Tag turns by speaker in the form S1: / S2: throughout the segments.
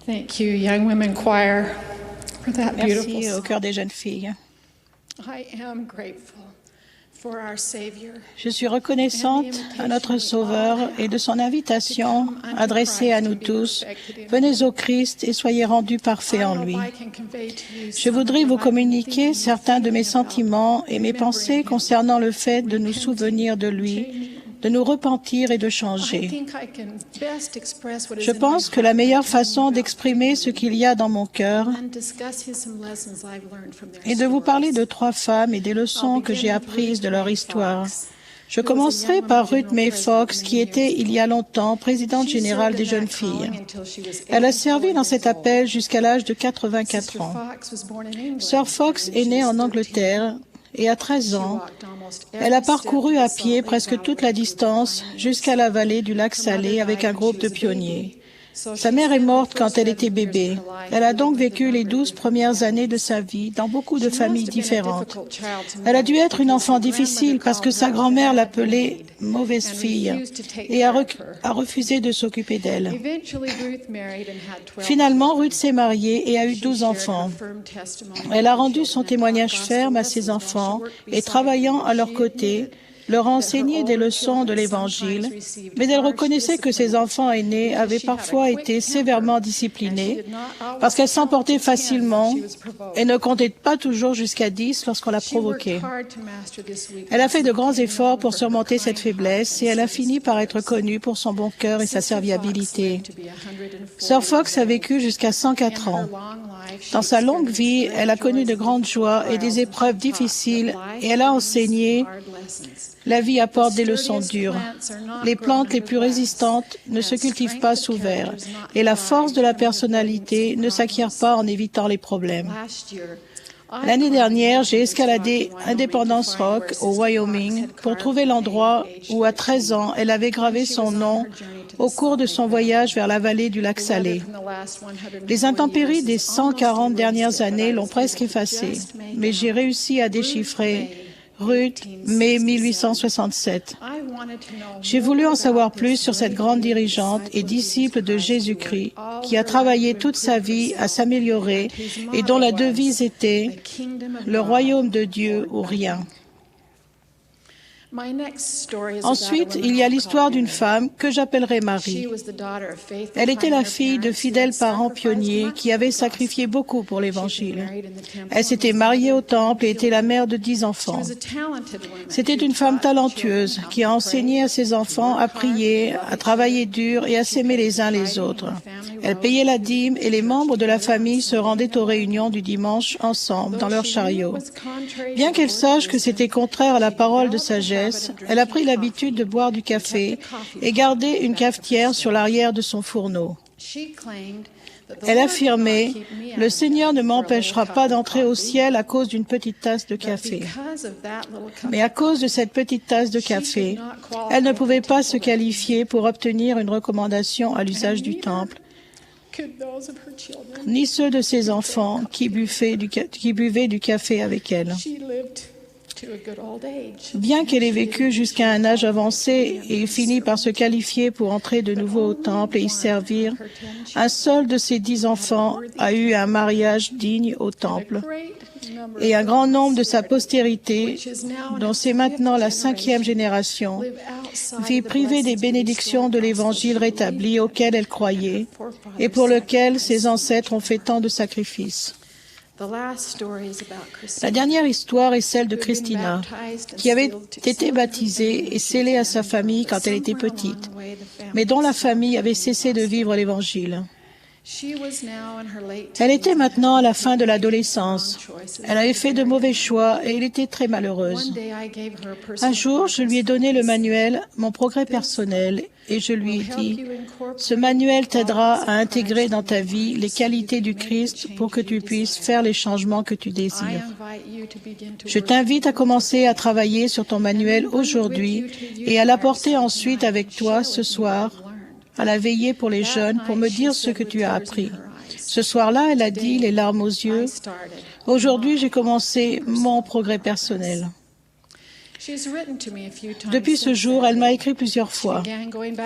S1: Thank you, Young Women Choir, for that beautiful
S2: Merci au
S1: song.
S2: cœur des jeunes filles.
S1: I am grateful for our Savior.
S2: Je suis reconnaissante à notre Sauveur et de son invitation adressée à nous tous. Venez au Christ et soyez rendus parfaits en lui. Je voudrais vous communiquer certains de mes sentiments et mes pensées concernant le fait de nous souvenir de lui, de nous repentir et de changer. Je pense que la meilleure façon d'exprimer ce qu'il y a dans mon cœur est de vous parler de 3 femmes et des leçons que j'ai apprises de leur histoire. Je commencerai par Ruth Mae Fox, qui était, il y a longtemps, présidente générale des jeunes filles. Elle a servi dans cet appel jusqu'à l'âge de 84 ans. Sœur Fox est née en Angleterre et à 13 ans, elle a parcouru à pied presque toute la distance jusqu'à la vallée du lac Salé avec un groupe de pionniers. Sa mère est morte quand elle était bébé. Elle a donc vécu les 12 premières années de sa vie dans beaucoup de familles différentes. Elle a dû être une enfant difficile parce que sa grand-mère l'appelait « mauvaise fille » et a refusé de s'occuper d'elle. Finalement, Ruth s'est mariée et a eu 12 enfants. Elle a rendu son témoignage ferme à ses enfants et, travaillant à leur côté, leur a enseigné des leçons de l'Évangile, mais elle reconnaissait que ses enfants aînés avaient parfois été sévèrement disciplinés parce qu'elle s'emportait facilement et ne comptait pas toujours jusqu'à 10 lorsqu'on la provoquait. Elle a fait de grands efforts pour surmonter cette faiblesse et elle a fini par être connue pour son bon cœur et sa serviabilité. Sœur Fox a vécu jusqu'à 104 ans. Dans sa longue vie, elle a connu de grandes joies et des épreuves difficiles et elle a enseigné. La vie apporte des leçons dures. Les plantes les plus résistantes ne se cultivent pas sous verre et la force de la personnalité ne s'acquiert pas en évitant les problèmes. L'année dernière, j'ai escaladé Independence Rock au Wyoming pour trouver l'endroit où, à 13 ans, elle avait gravé son nom au cours de son voyage vers la vallée du lac Salé. Les intempéries des 140 dernières années l'ont presque effacé, mais j'ai réussi à déchiffrer Ruth, mai 1867. J'ai voulu en savoir plus sur cette grande dirigeante et disciple de Jésus-Christ qui a travaillé toute sa vie à s'améliorer et dont la devise était « Le royaume de Dieu ou rien ». Ensuite, il y a l'histoire d'une femme que j'appellerai Marie. Elle était la fille de fidèles parents pionniers qui avaient sacrifié beaucoup pour l'Évangile. Elle s'était mariée au temple et était la mère de 10 enfants. C'était une femme talentueuse qui a enseigné à ses enfants à prier, à travailler dur et à s'aimer les uns les autres. Elle payait la dîme et les membres de la famille se rendaient aux réunions du dimanche ensemble dans leur chariot. Bien qu'elle sache que c'était contraire à la parole de sagesse, elle a pris l'habitude de boire du café et garder une cafetière sur l'arrière de son fourneau. Elle affirmait « Le Seigneur ne m'empêchera pas d'entrer au ciel à cause d'une petite tasse de café. » Mais à cause de cette petite tasse de café, elle ne pouvait pas se qualifier pour obtenir une recommandation à l'usage du temple, ni ceux de ses enfants qui buvaient du café avec elle. Bien qu'elle ait vécu jusqu'à un âge avancé et fini par se qualifier pour entrer de nouveau au temple et y servir, un seul de ses 10 enfants a eu un mariage digne au temple. Et un grand nombre de sa postérité, dont c'est maintenant la 5e génération, vit privée des bénédictions de l'Évangile rétabli auquel elle croyait et pour lequel ses ancêtres ont fait tant de sacrifices. La dernière histoire est celle de Christina, qui avait été baptisée et scellée à sa famille quand elle était petite, mais dont la famille avait cessé de vivre l'Évangile. Elle était maintenant à la fin de l'adolescence. Elle avait fait de mauvais choix et elle était très malheureuse. Un jour, je lui ai donné le manuel « Mon progrès personnel » et je lui ai dit « Ce manuel t'aidera à intégrer dans ta vie les qualités du Christ pour que tu puisses faire les changements que tu désires. Je t'invite à commencer à travailler sur ton manuel aujourd'hui et à l'apporter ensuite avec toi ce soir à la veillée pour les jeunes pour me dire ce que tu as appris. » Ce soir-là, elle a dit, les larmes aux yeux, « Aujourd'hui, j'ai commencé mon progrès personnel. » Depuis ce jour, elle m'a écrit plusieurs fois.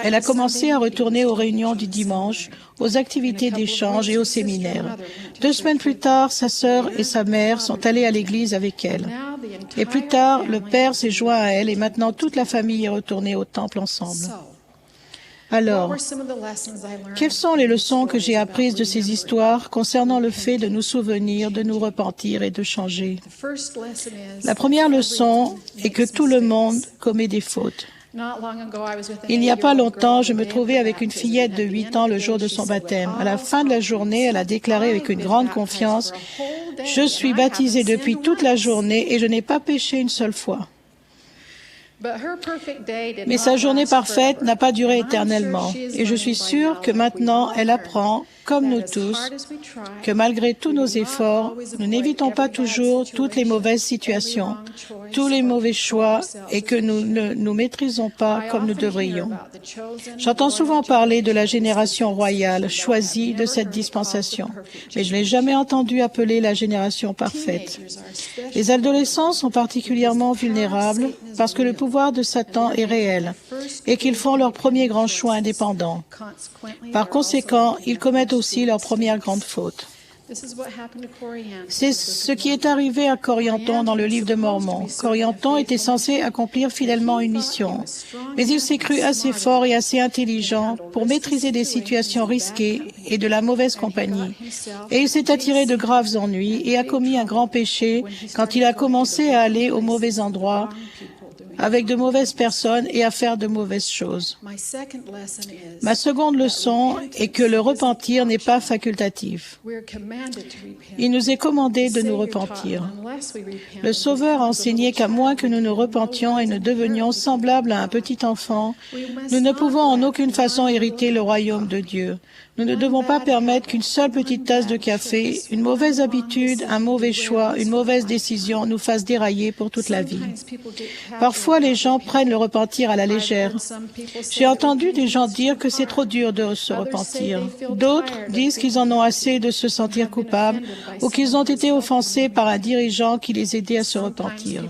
S2: Elle a commencé à retourner aux réunions du dimanche, aux activités d'échange et aux séminaires. 2 semaines plus tard, sa sœur et sa mère sont allées à l'église avec elle. Et plus tard, le père s'est joint à elle et maintenant toute la famille est retournée au temple ensemble. Alors, quelles sont les leçons que j'ai apprises de ces histoires concernant le fait de nous souvenir, de nous repentir et de changer? La première leçon est que tout le monde commet des fautes. Il n'y a pas longtemps, je me trouvais avec une fillette de 8 ans le jour de son baptême. À la fin de la journée, elle a déclaré avec une grande confiance, « Je suis baptisée depuis toute la journée et je n'ai pas péché une seule fois. » Mais sa journée parfaite n'a pas duré éternellement. Et je suis sûre que maintenant, elle apprend, comme nous tous, que malgré tous nos efforts, nous n'évitons pas toujours toutes les mauvaises situations, tous les mauvais choix et que nous ne nous maîtrisons pas comme nous devrions. J'entends souvent parler de la génération royale choisie de cette dispensation, mais je n'ai jamais entendu appeler la génération parfaite. Les adolescents sont particulièrement vulnérables parce que le pouvoir de Satan est réel et qu'ils font leur premier grand choix indépendant. Par conséquent, ils commettent aussi leur première grande faute. C'est ce qui est arrivé à Corianton dans le livre de Mormon. Corianton était censé accomplir fidèlement une mission, mais il s'est cru assez fort et assez intelligent pour maîtriser des situations risquées et de la mauvaise compagnie. Et il s'est attiré de graves ennuis et a commis un grand péché quand il a commencé à aller au mauvais endroit, avec de mauvaises personnes et à faire de mauvaises choses. Ma seconde leçon est que le repentir n'est pas facultatif. Il nous est commandé de nous repentir. Le Sauveur a enseigné qu'à moins que nous nous repentions et ne devenions semblables à un petit enfant, nous ne pouvons en aucune façon hériter le royaume de Dieu. Nous ne devons pas permettre qu'une seule petite tasse de café, une mauvaise habitude, un mauvais choix, une mauvaise décision nous fassent dérailler pour toute la vie. Parfois, les gens prennent le repentir à la légère. J'ai entendu des gens dire que c'est trop dur de se repentir. D'autres disent qu'ils en ont assez de se sentir coupables ou qu'ils ont été offensés par un dirigeant qui les aidait à se repentir.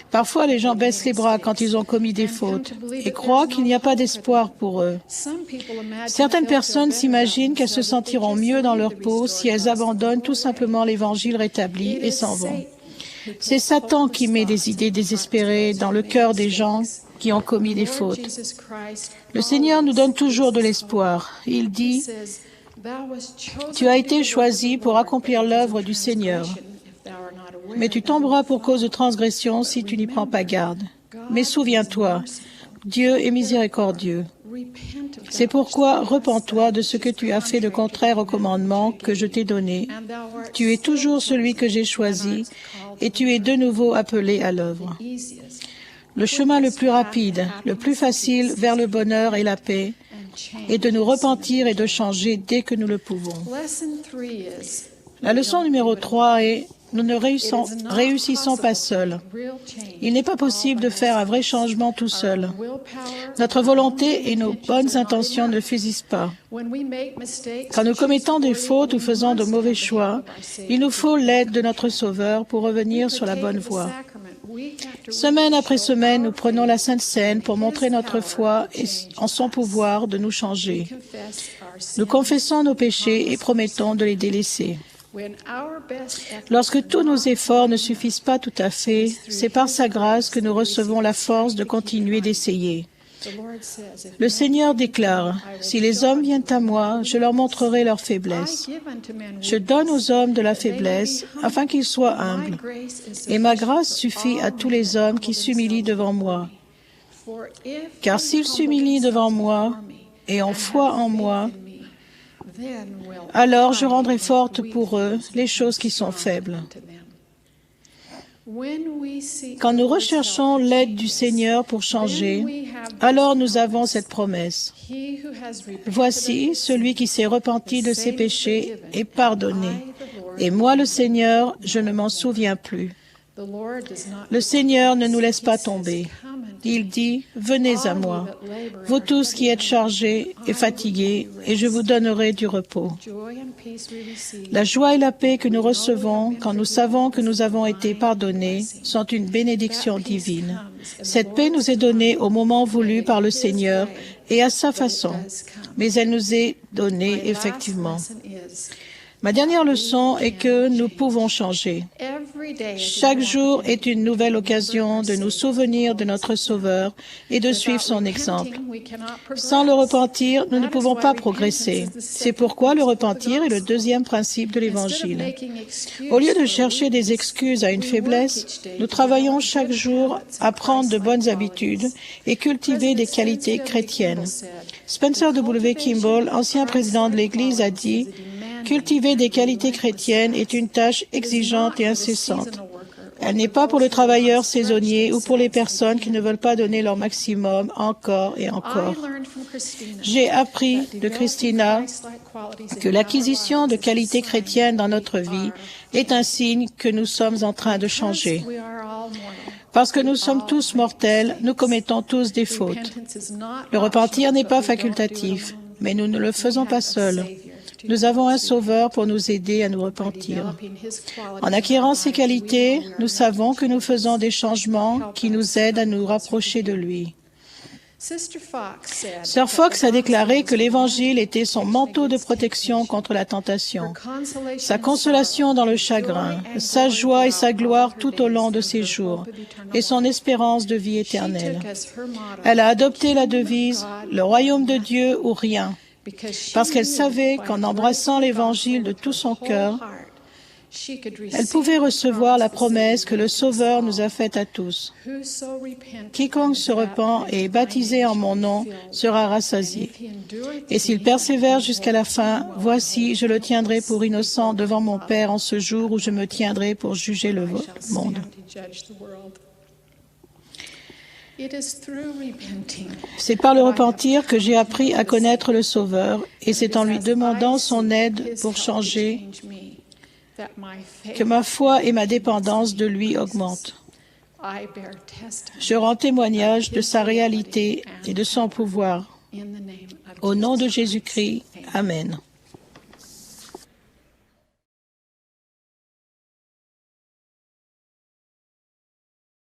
S2: Parfois, les gens baissent les bras quand ils ont commis des fautes et croient qu'il n'y a pas d'espoir pour eux. Certaines personnes s'imaginent qu'elles se sentiront mieux dans leur peau si elles abandonnent tout simplement l'Évangile rétabli et s'en vont. C'est Satan qui met des idées désespérées dans le cœur des gens qui ont commis des fautes. Le Seigneur nous donne toujours de l'espoir. Il dit, « Tu as été choisi pour accomplir l'œuvre du Seigneur. Mais tu tomberas pour cause de transgression si tu n'y prends pas garde. Mais souviens-toi, Dieu est miséricordieux. C'est pourquoi repens-toi de ce que tu as fait de contraire au commandement que je t'ai donné. Tu es toujours celui que j'ai choisi et tu es de nouveau appelé à l'œuvre. » Le chemin le plus rapide, le plus facile vers le bonheur et la paix est de nous repentir et de changer dès que nous le pouvons. La leçon numéro 3 est nous ne réussissons pas seuls. Il n'est pas possible de faire un vrai changement tout seul. Notre volonté et nos bonnes intentions ne suffisent pas. Quand nous commettons des fautes ou faisons de mauvais choix, il nous faut l'aide de notre Sauveur pour revenir sur la bonne voie. Semaine après semaine, nous prenons la Sainte Seine pour montrer notre foi en son pouvoir de nous changer. Nous confessons nos péchés et promettons de les délaisser. Lorsque tous nos efforts ne suffisent pas tout à fait, c'est par sa grâce que nous recevons la force de continuer d'essayer. Le Seigneur déclare, « Si les hommes viennent à moi, je leur montrerai leur faiblesse. Je donne aux hommes de la faiblesse afin qu'ils soient humbles. Et ma grâce suffit à tous les hommes qui s'humilient devant moi. Car s'ils s'humilient devant moi et ont foi en moi, alors je rendrai fortes pour eux les choses qui sont faibles. » Quand nous recherchons l'aide du Seigneur pour changer, alors nous avons cette promesse. « Voici, celui qui s'est repenti de ses péchés est pardonné. Et moi, le Seigneur, je ne m'en souviens plus. » Le Seigneur ne nous laisse pas tomber. Il dit, « Venez à moi, vous tous qui êtes chargés et fatigués, et je vous donnerai du repos. » La joie et la paix que nous recevons quand nous savons que nous avons été pardonnés sont une bénédiction divine. Cette paix nous est donnée au moment voulu par le Seigneur et à sa façon, mais elle nous est donnée effectivement. Ma dernière leçon est que nous pouvons changer. Chaque jour est une nouvelle occasion de nous souvenir de notre Sauveur et de suivre son exemple. Sans le repentir, nous ne pouvons pas progresser. C'est pourquoi le repentir est le deuxième principe de l'Évangile. Au lieu de chercher des excuses à une faiblesse, nous travaillons chaque jour à prendre de bonnes habitudes et cultiver des qualités chrétiennes. Spencer W. Kimball, ancien président de l'Église, a dit « Cultiver des qualités chrétiennes est une tâche exigeante et incessante. Elle n'est pas pour le travailleur saisonnier ou pour les personnes qui ne veulent pas donner leur maximum encore et encore. » J'ai appris de Christina que l'acquisition de qualités chrétiennes dans notre vie est un signe que nous sommes en train de changer. Parce que nous sommes tous mortels, nous commettons tous des fautes. Le repentir n'est pas facultatif, mais nous ne le faisons pas seuls. Nous avons un Sauveur pour nous aider à nous repentir. En acquérant ces qualités, nous savons que nous faisons des changements qui nous aident à nous rapprocher de lui. Sœur Fox a déclaré que l'Évangile était son manteau de protection contre la tentation, sa consolation dans le chagrin, sa joie et sa gloire tout au long de ses jours, et son espérance de vie éternelle. Elle a adopté la devise « Le royaume de Dieu ou rien », parce qu'elle savait qu'en embrassant l'Évangile de tout son cœur, elle pouvait recevoir la promesse que le Sauveur nous a faite à tous. « Quiconque se repent et est baptisé en mon nom sera rassasié. Et s'il persévère jusqu'à la fin, voici, je le tiendrai pour innocent devant mon Père en ce jour où je me tiendrai pour juger le monde. » C'est par le repentir que j'ai appris à connaître le Sauveur, et c'est en lui demandant son aide pour changer que ma foi et ma dépendance de lui augmentent. Je rends témoignage de sa réalité et de son pouvoir. Au nom de Jésus-Christ, Amen.